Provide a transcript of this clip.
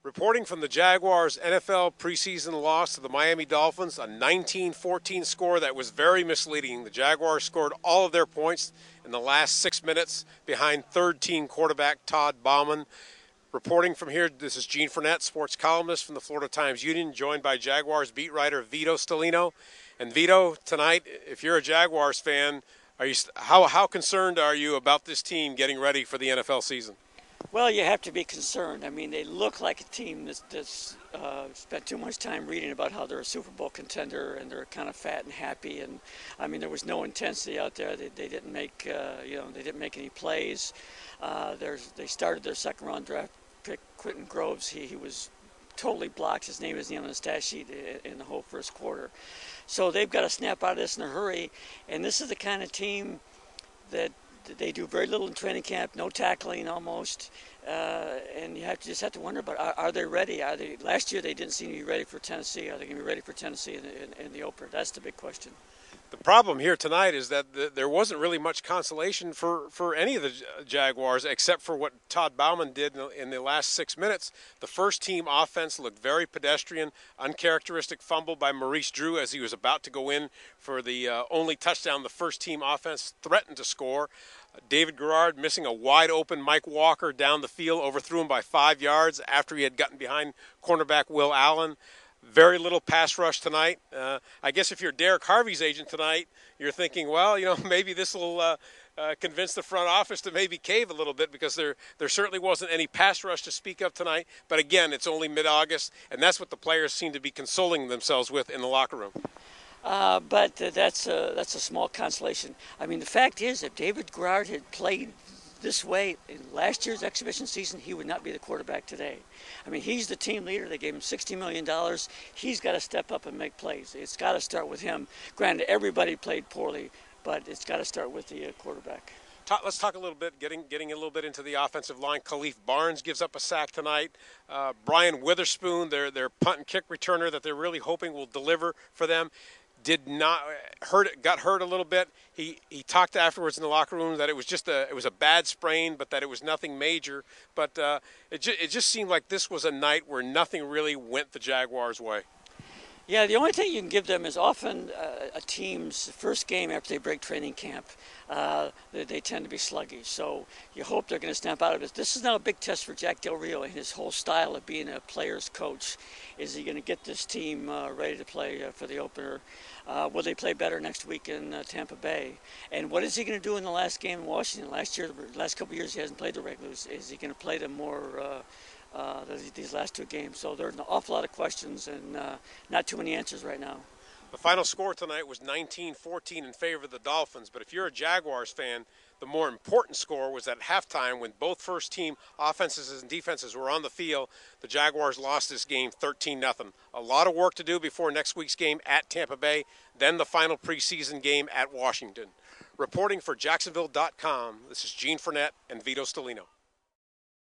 Reporting from the Jaguars' NFL preseason loss to the Miami Dolphins, a 19-14 score that was very misleading. The Jaguars scored all of their points in the last 6 minutes behind third-team quarterback Todd Bauman. Reporting from here, this is Gene Frenette, sports columnist from the Florida Times-Union, joined by Jaguars beat writer Vito Stellino. And Vito, tonight, if you're a Jaguars fan, how concerned are you about this team getting ready for the NFL season? Well, you have to be concerned. I mean, they look like a team that's spent too much time reading about how they're a Super Bowl contender and they're kind of fat and happy. And I mean, there was no intensity out there. They didn't make, they didn't make any plays. They started their second-round draft pick, Quentin Groves. He was totally blocked. His name isn't on the stat sheet in the whole first quarter. So they've got to snap out of this in a hurry. And this is the kind of team that they do very little in training camp, no tackling almost, and you just have to wonder about are they ready? Last year they didn't seem to be ready for Tennessee. Are they going to be ready for Tennessee in the opener? That's the big question. The problem here tonight is that there wasn't really much consolation for any of the Jaguars except for what Todd Bauman did in the last 6 minutes. The first-team offense looked very pedestrian, uncharacteristic fumble by Maurice Drew as he was about to go in for the only touchdown the first-team offense threatened to score. David Garrard missing a wide-open Mike Walker down the field, overthrew him by 5 yards after he had gotten behind cornerback Will Allen. Very little pass rush tonight. I guess if you're Derek Harvey's agent tonight, you're thinking, well, maybe this will convince the front office to maybe cave a little bit because there certainly wasn't any pass rush to speak of tonight. But again, it's only mid-August, and that's what the players seem to be consoling themselves with in the locker room. But that's a small consolation. I mean, the fact is, if David Garrard had played this way in last year's exhibition season, he would not be the quarterback today. I mean, he's the team leader. They gave him $60 million. He's got to step up and make plays. It's got to start with him. Granted, everybody played poorly, but it's got to start with the quarterback. Let's talk a little bit, getting a little bit into the offensive line. Khalif Barnes gives up a sack tonight. Brian Witherspoon, their punt and kick returner that they're really hoping will deliver for them, got hurt a little bit. He talked afterwards in the locker room that it was a bad sprain, but that it was nothing major. But it just seemed like this was a night where nothing really went the Jaguars' way. Yeah, the only thing you can give them is often a team's first game after they break training camp. They tend to be sluggish, so you hope they're going to snap out of it. This is now a big test for Jack Del Rio and his whole style of being a player's coach. Is he going to get this team ready to play for the opener? Will they play better next week in Tampa Bay? And what is he going to do in the last game in Washington? The last couple of years he hasn't played the regulars. Is he going to play them more these last two games? So there's an awful lot of questions and not too many answers right now. The final score tonight was 19-14 in favor of the Dolphins, but if you're a Jaguars fan, the more important score was at halftime when both first-team offenses and defenses were on the field. The Jaguars lost this game 13-0. A lot of work to do before next week's game at Tampa Bay, then the final preseason game at Washington. Reporting for Jacksonville.com, this is Gene Frenette and Vito Stellino.